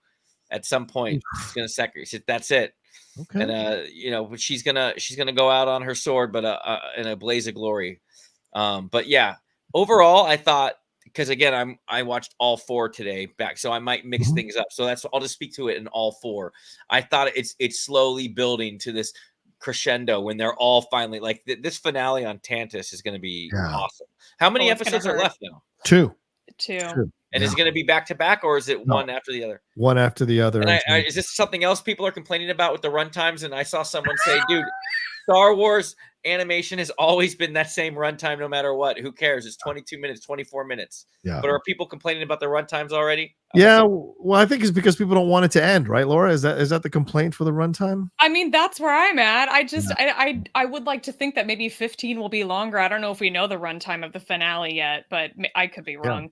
at some point. She's gonna sacrifice. That's it. Okay. And she's gonna go out on her sword, but in a blaze of glory. But yeah, overall, I thought, because again, I watched all 4 today back, so I might mix things up. So I'll just speak to it in all 4. I thought it's slowly building to this crescendo when they're all finally, like, this finale on Tantus is going to be awesome. How many episodes are left now? 2. And is it going to be back to back, or is it one after the other? One after the other. And is this something else people are complaining about with the run times? And I saw someone say, dude, Star Wars animation has always been that same runtime, no matter what. Who cares? It's 22 minutes, 24 minutes. Yeah. But are people complaining about the runtimes already? Yeah. Well, I think it's because people don't want it to end, right, Laura? Is that the complaint for the runtime? I mean, that's where I'm at. I would like to think that maybe 15 will be longer. I don't know if we know the runtime of the finale yet, but I could be wrong.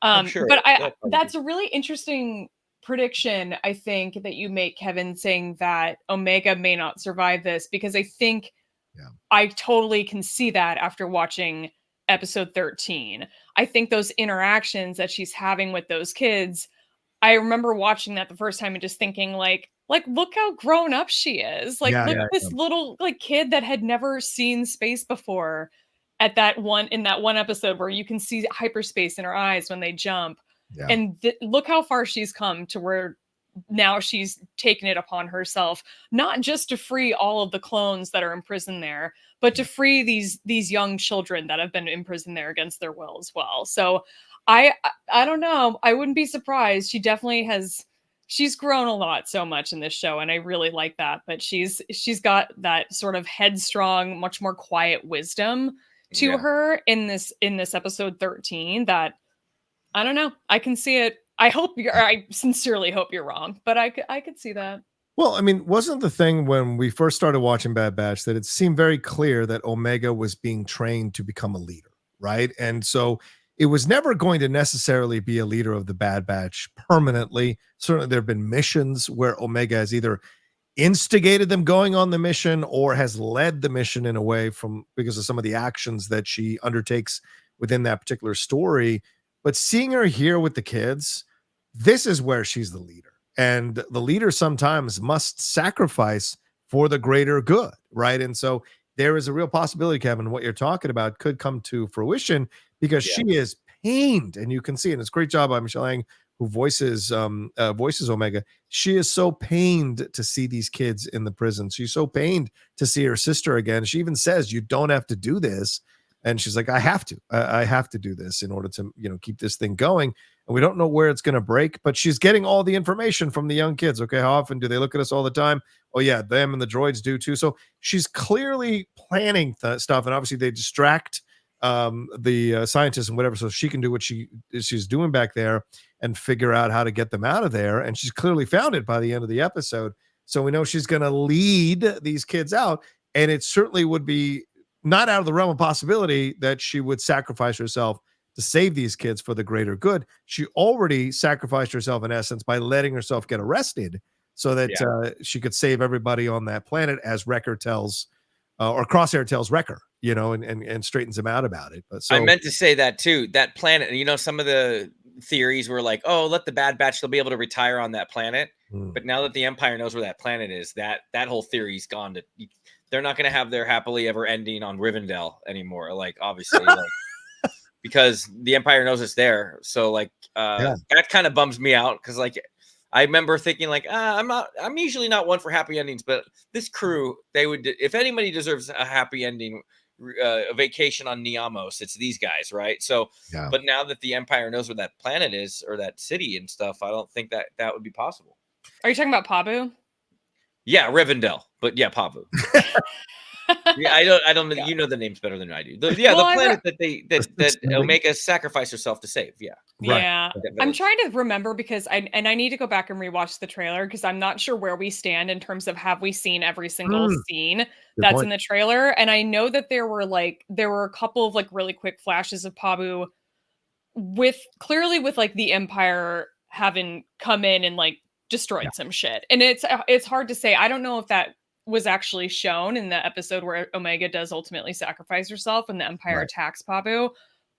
I'm sure. But that's a really interesting prediction, I think, that you make, Kevin, saying that Omega may not survive this, because I think I totally can see that after watching episode 13. I think those interactions that she's having with those kids, I remember watching that the first time and just thinking like look how grown up she is. Like look at this little like kid that had never seen space before in that one episode where you can see hyperspace in her eyes when they jump. Yeah. And look how far she's come to where now she's taken it upon herself, not just to free all of the clones that are imprisoned there, but to free these young children that have been imprisoned there against their will as well. So I don't know. I wouldn't be surprised. She definitely she's grown a lot so much in this show, and I really like that. But she's got that sort of headstrong, much more quiet wisdom to her in this episode 13 that I don't know. I can see it. I sincerely hope you're wrong, but I could see that. Well, I mean, wasn't the thing when we first started watching Bad Batch that it seemed very clear that Omega was being trained to become a leader, right? And so it was never going to necessarily be a leader of the Bad Batch permanently. Certainly there have been missions where Omega has either instigated them going on the mission or has led the mission in a way because of some of the actions that she undertakes within that particular story. But seeing her here with the kids, this is where she's the leader. And the leader sometimes must sacrifice for the greater good, right? And so there is a real possibility, Kevin, what you're talking about could come to fruition because she is pained. And you can see, and it's a great job by Michelle Ang, who voices Omega. She is so pained to see these kids in the prison. She's so pained to see her sister again. She even says, "You don't have to do this." And she's like, I have to do this in order to, keep this thing going. And we don't know where it's going to break, but she's getting all the information from the young kids. Okay. How often do they look at us all the time? Oh yeah. Them and the droids do too. So she's clearly planning stuff. And obviously they distract the scientists and whatever, so she can do what she's doing back there and figure out how to get them out of there. And she's clearly found it by the end of the episode. So we know she's going to lead these kids out. And it certainly would be not out of the realm of possibility that she would sacrifice herself to save these kids for the greater good. She already sacrificed herself in essence by letting herself get arrested so that she could save everybody on that planet, as Wrecker tells, or Crosshair tells Wrecker, and straightens him out about it. But so, I meant to say that too. That planet, some of the theories were like, oh, let the Bad Batch, they'll be able to retire on that planet. But now that the Empire knows where that planet is, that whole theory's gone to. They're not going to have their happily ever ending on Rivendell anymore. Like, obviously, because the Empire knows it's there. So that kind of bums me out. Cause I remember thinking I'm usually not one for happy endings, but this crew, if anybody deserves a happy ending, a vacation on Niamos, it's these guys. Right. So, but now that the Empire knows where that planet is or that city and stuff, I don't think that would be possible. Are you talking about Pabu? Yeah, Rivendell, but yeah, Pavu. I don't know. You know the names better than I do. The planet that Omega sacrificed herself to save. Yeah. Right. Yeah. I'm trying to remember because I need to go back and rewatch the trailer because I'm not sure where we stand in terms of have we seen every single scene that's in the trailer. And I know that there were a couple of really quick flashes of Pabu with the Empire having come in and destroyed some shit. And it's hard to say. I don't know if that was actually shown in the episode where Omega does ultimately sacrifice herself and the Empire attacks Pabu,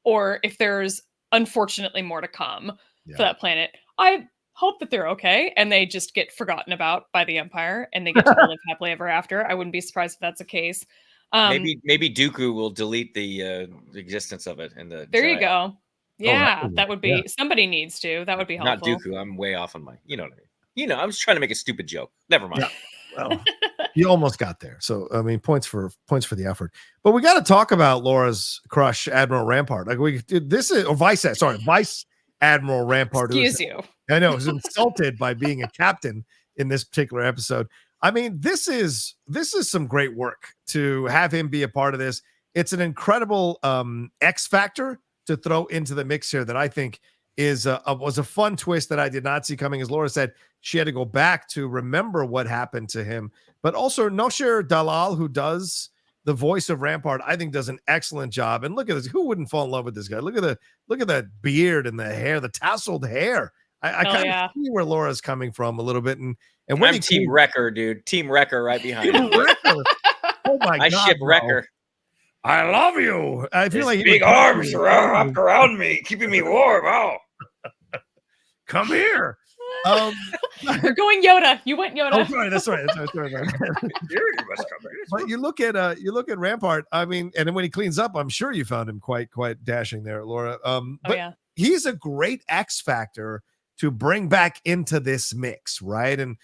or if there's unfortunately more to come for that planet. I hope that they're okay and they just get forgotten about by the Empire and they get to live happily ever after. I wouldn't be surprised if that's the case. Maybe Dooku will delete the existence of it. There you go. Yeah, that would be somebody needs to. That would be helpful. Not Dooku. I'm way off on my. You know what I mean. I was trying to make a stupid joke. Never mind. Well, you almost got there. So I mean, points for the effort. But we got to talk about Laura's crush, Admiral Rampart. Vice Admiral Rampart. Excuse you. I know, was insulted by being a captain in this particular episode. I mean, this is some great work to have him be a part of this. It's an incredible X factor to throw into the mix here that I think was a fun twist that I did not see coming. As Laura said, she had to go back to remember what happened to him. But also Nosher Dalal, who does the voice of Rampart, I think does an excellent job. And look at this. Who wouldn't fall in love with this guy? Look at that beard and the hair, the tasseled hair. I kind of see where Laura's coming from a little bit. And when I'm Team Wrecker, dude. Team Wrecker right behind you. Oh my God. I ship Wrecker. I love you. I feel like big arms wrapped around me, keeping me warm. Oh, come here. You're going Yoda. You went Yoda. Oh, sorry. That's right. You must come here. But you look at Rampart. I mean, and then when he cleans up, I'm sure you found him quite dashing there, Laura. But he's a great X factor to bring back into this mix, right? And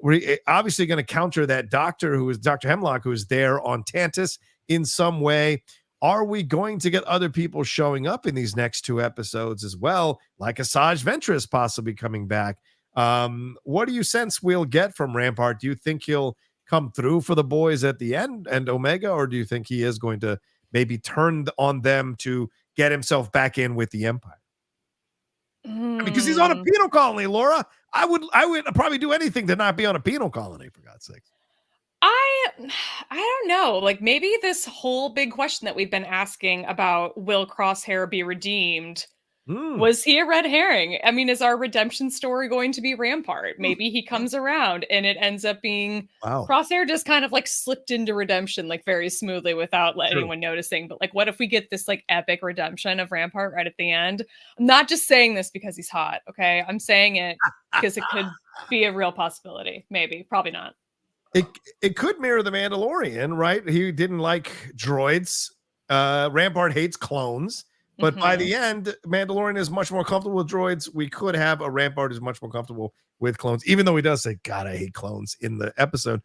we're obviously going to counter that doctor who is Dr. Hemlock, who is there on Tantus in some way. Are we going to get other people showing up in these next 2 episodes as well, like Asajj Ventress possibly coming back? What do you sense we'll get from Rampart? Do you think he'll come through for the boys at the end and Omega, or do you think he is going to maybe turn on them to get himself back in with the Empire? Because he's on a penal colony, Laura. I would probably do anything to not be on a penal colony, for God's sake. I don't know. Like, maybe this whole big question that we've been asking about, will Crosshair be redeemed? Was he a red herring? I mean, is our redemption story going to be Rampart? Maybe he comes around and it ends up being Crosshair just kind of like slipped into redemption, like very smoothly without anyone noticing. But like, what if we get this like epic redemption of Rampart right at the end? I'm not just saying this because he's hot. Okay. I'm saying it because it could be a real possibility. Maybe, probably not. It could mirror the Mandalorian, right? He didn't like droids. Rampart hates clones. But by the end, Mandalorian is much more comfortable with droids. We could have a Rampart who's much more comfortable with clones, even though he does say, God, I hate clones in the episode.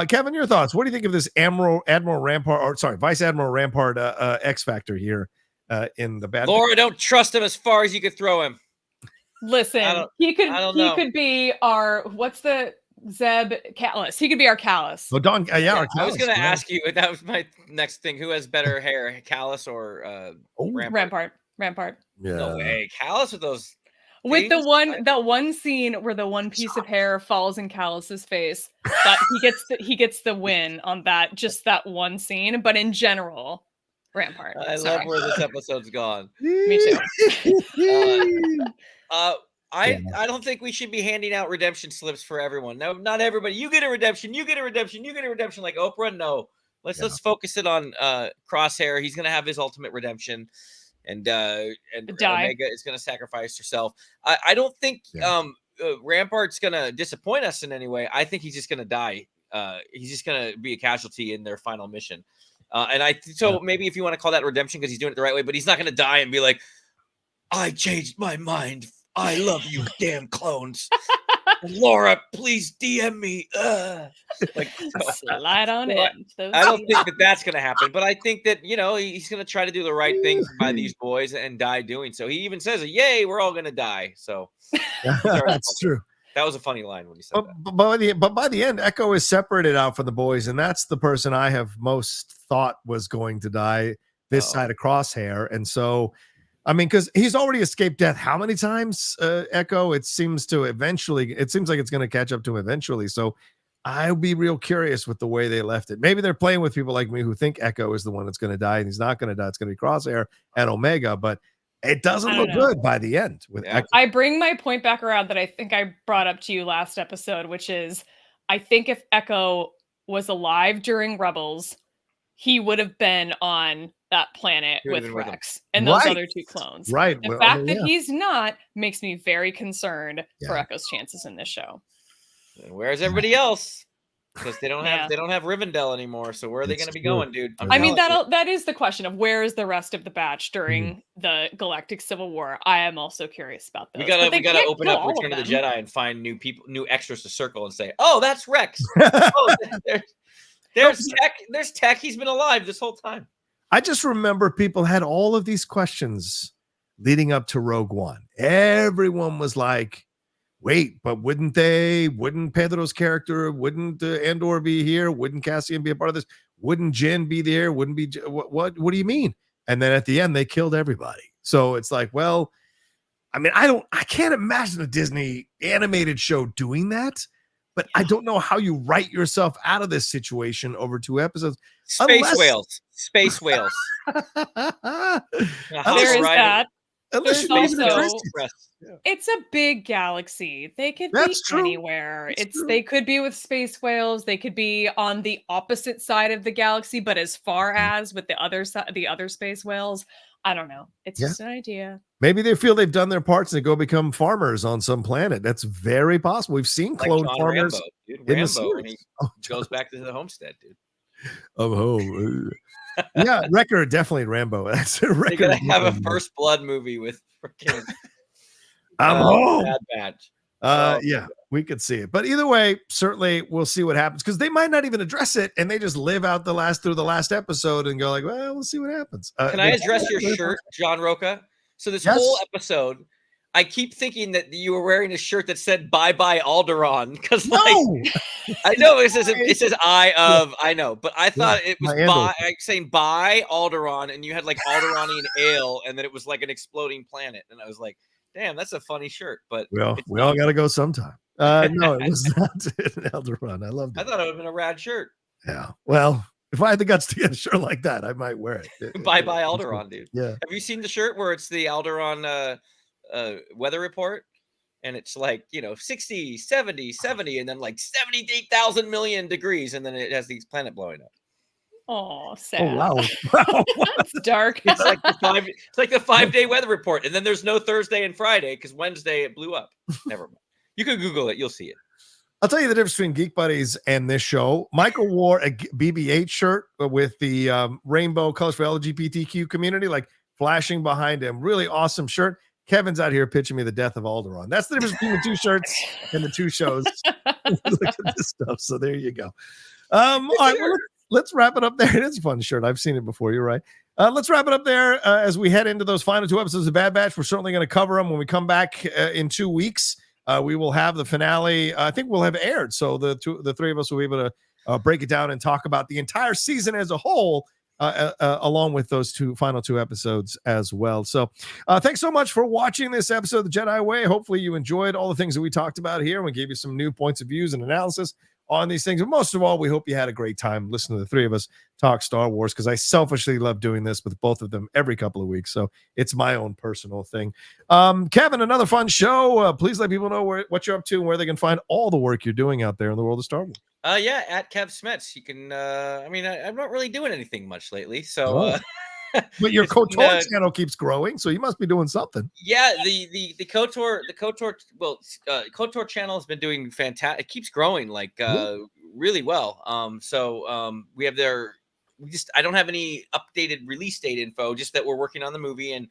Kevin, your thoughts. What do you think of this Vice Admiral Rampart X Factor here in the bad? Laura, don't trust him as far as you could throw him. Listen, he could be our, what's the Zeb Callus? He could be our Callus. Oh, Don, our Callus. I was going to ask you, that was my next thing. Who has better hair, Callus or Rampart? Yeah. No way. Callus with those. With that one scene where the one piece of hair falls in Callus's face, that he gets the win on that, just that one scene. But in general, Rampart. I love where this episode's gone. Me too. I don't think we should be handing out redemption slips for everyone. No, not everybody. You get a redemption. You get a redemption. You get a redemption. Like Oprah. No, let's focus it on Crosshair. He's gonna have his ultimate redemption, and Omega is gonna sacrifice herself. I don't think Rampart's gonna disappoint us in any way. I think he's just gonna die. He's just gonna be a casualty in their final mission. Maybe if you want to call that redemption because he's doing it the right way, but he's not gonna die and be like, I changed my mind. I love you, damn clones. Laura, please DM me. Slide on in. I don't think that's going to happen, but I think that, he's going to try to do the right thing by these boys and die doing so. He even says, yay, we're all going to die. So that's true. That was a funny line when he said that. But by the end, Echo is separated out from the boys, and that's the person I have most thought was going to die this side of Crosshair. And so, I mean, because he's already escaped death how many times, Echo? It seems like it's going to catch up to him eventually. So I'll be real curious with the way they left it. Maybe they're playing with people like me who think Echo is the one that's going to die, and he's not going to die. It's going to be Crosshair and Omega, but it doesn't look good by the end. I bring my point back around that I think I brought up to you last episode, which is I think if Echo was alive during Rebels, he would have been on that planet with Rex and those other 2 clones. Right. The fact that he's not makes me very concerned for Echo's chances in this show. And where's everybody else? Because they don't have Rivendell anymore. So where are they going to be going, dude? I mean, that is the question of where is the rest of the batch during the Galactic Civil War. I am also curious about those. We gotta open up Return of the Jedi and find new people, new extras to circle and say, oh, that's Rex. There's Tech. There's Tech. He's been alive this whole time. I just remember people had all of these questions leading up to Rogue One. Everyone was like, wait, but wouldn't Pedro's character, wouldn't Andor be here? Wouldn't Cassian be a part of this? Wouldn't Jin be there? Wouldn't be what do you mean? And then at the end they killed everybody. So it's like, well, I mean, I can't imagine a Disney animated show doing that, but I don't know how you write yourself out of this situation over 2 episodes. Space whales. There is that. Unless There's you also, it's a big galaxy. They could be anywhere. They could be with space whales. They could be on the opposite side of the galaxy, but as far as with the other space whales, I don't know. It's just an idea. Maybe they feel they've done their parts and they go become farmers on some planet. That's very possible. We've seen clone farmers in the series. He goes back to the homestead, dude. Of home. Yeah, Wrecker definitely Rambo. That's a Wrecker. They're gonna have a First Blood movie with freaking I'm home. Bad Batch. Yeah, we could see it. But either way, certainly we'll see what happens because they might not even address it and they just live out through the last episode and go like, well, we'll see what happens. Can I address your shirt, John Rocha? So this whole episode, I keep thinking that you were wearing a shirt that said "Bye Bye Alderaan" because I know it says I know, but I thought it was saying "Bye Alderaan" and you had like Alderanian ale and then it was like an exploding planet and I was like, damn, that's a funny shirt. But well, we all got to go sometime. No, it was not an Alderaan. I loved it. I thought it would have been a rad shirt. Yeah. Well, if I had the guts to get a shirt like that, I might wear it. Bye Bye Alderaan, dude. Yeah. Have you seen the shirt where it's the Alderaan weather report? And it's like, 60, 70, 70, and then like 78,000 million degrees. And then it has these planet blowing up. Oh, sad. Oh, wow. That's dark. It's like the 5-day weather report. And then there's no Thursday and Friday because Wednesday it blew up. Never mind. You can Google it. You'll see it. I'll tell you the difference between Geek Buddies and this show. Michael wore a BB-8 shirt with the rainbow colors for LGBTQ community, like flashing behind him. Really awesome shirt. Kevin's out here pitching me the death of Alderaan. That's the difference between the 2 shirts and the 2 shows. Look at this stuff. So there you go. All right, well, let's wrap it up there. It is a fun shirt. I've seen it before. You're right. Let's wrap it up there as we head into those final 2 episodes of Bad Batch. We're certainly going to cover them when we come back in 2 weeks. We will have the finale. I think we'll have aired. So the 3 of us will be able to break it down and talk about the entire season as a whole, along with those final 2 episodes as well. So thanks so much for watching this episode of the Jedi Way. Hopefully you enjoyed all the things that we talked about here. We gave you some new points of views and analysis on these things. But most of all, we hope you had a great time listening to the 3 of us talk Star Wars, because I selfishly love doing this with both of them every couple of weeks. So it's my own personal thing. Kevin, another fun show. Please let people know what you're up to and where they can find all the work you're doing out there in the world of Star Wars. Yeah, at Kev Smets. You can, I'm not really doing anything much lately. So, but your KOTOR channel keeps growing, so you must be doing something. Yeah, the KOTOR, KOTOR channel has been doing fantastic. It keeps growing like really well. We have I don't have any updated release date info, just that we're working on the movie. And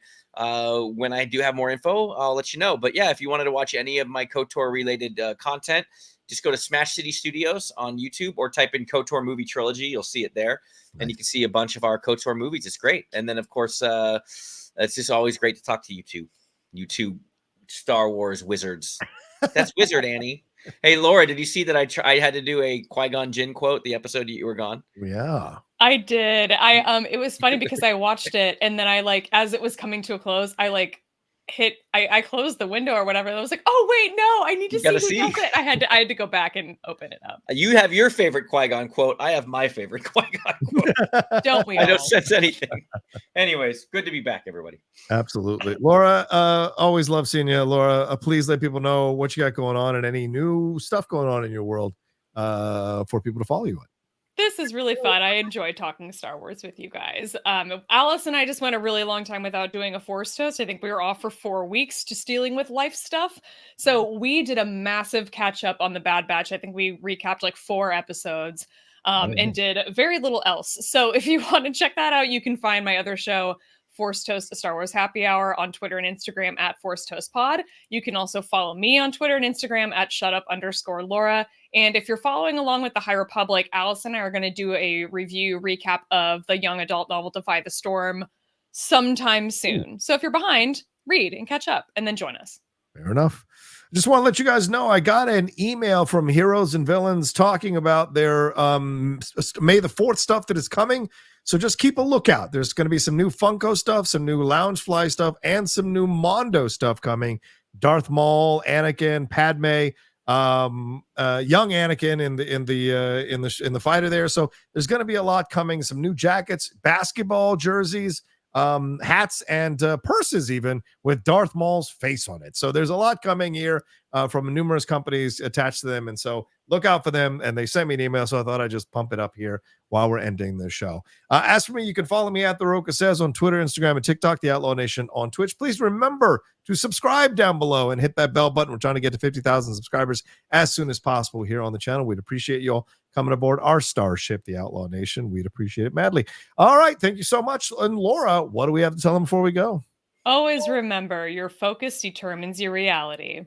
when I do have more info, I'll let you know. But yeah, if you wanted to watch any of my KOTOR related content, just go to Smash City Studios on YouTube or type in KOTOR movie trilogy. You'll see it there. Nice. And you can see a bunch of our KOTOR movies. It's great. And then, of course, it's just always great to talk to you two. You two Star Wars wizards. That's Wizard Annie. Hey, Laura, did you see that I had to do a Qui-Gon Jinn quote the episode you were gone? Yeah. I did. It was funny because I watched it and then I as it was coming to a close, I closed the window or whatever. I was like, oh wait, no, I need to see who does it. I had to go back and open it up. You have your favorite Qui-Gon quote. I have my favorite Qui-Gon quote. Don't we? I don't sense anything. Anyways, good to be back, everybody. Absolutely. Laura, always love seeing you. Laura, please let people know what you got going on and any new stuff going on in your world for people to follow you on. This is really fun. I enjoy talking Star Wars with you guys. Alice and I just went a really long time without doing a Force Toast. I think we were off for 4 weeks just dealing with life stuff. So we did a massive catch up on the Bad Batch. I think we recapped 4 episodes and did very little else. So if you want to check that out, you can find my other show, Force Toast, a Star Wars Happy Hour, on Twitter and Instagram at Force Toast Pod. You can also follow me on Twitter and Instagram at shutup_Laura. And if you're following along with the High Republic, Alice and I are going to do a recap of the young adult novel Defy the Storm sometime soon. So if you're behind, read and catch up and then join us. Fair enough. Just want to let you guys know I got an email from Heroes and Villains talking about their May the 4th stuff that is coming. So just keep a lookout. There's going to be some new Funko stuff, some new Loungefly stuff, and some new Mondo stuff coming. Darth Maul, Anakin, Padme, young Anakin in the fighter there. So there's going to be a lot coming. Some new jackets, basketball jerseys, hats, and purses even with Darth Maul's face on it. So there's a lot coming here from numerous companies attached to them, and so look out for them. And they sent me an email, so I thought I'd just pump it up here while we're ending the show. As for me, you can follow me at The Rocha Says on Twitter, Instagram, and TikTok, The Outlaw Nation on Twitch. Please remember to subscribe down below and hit that bell button. We're trying to get to 50,000 subscribers as soon as possible here on the channel. We'd appreciate you all coming aboard our starship, The Outlaw Nation. We'd appreciate it madly. All right. Thank you so much. And Laura, what do we have to tell them before we go? Always remember, your focus determines your reality.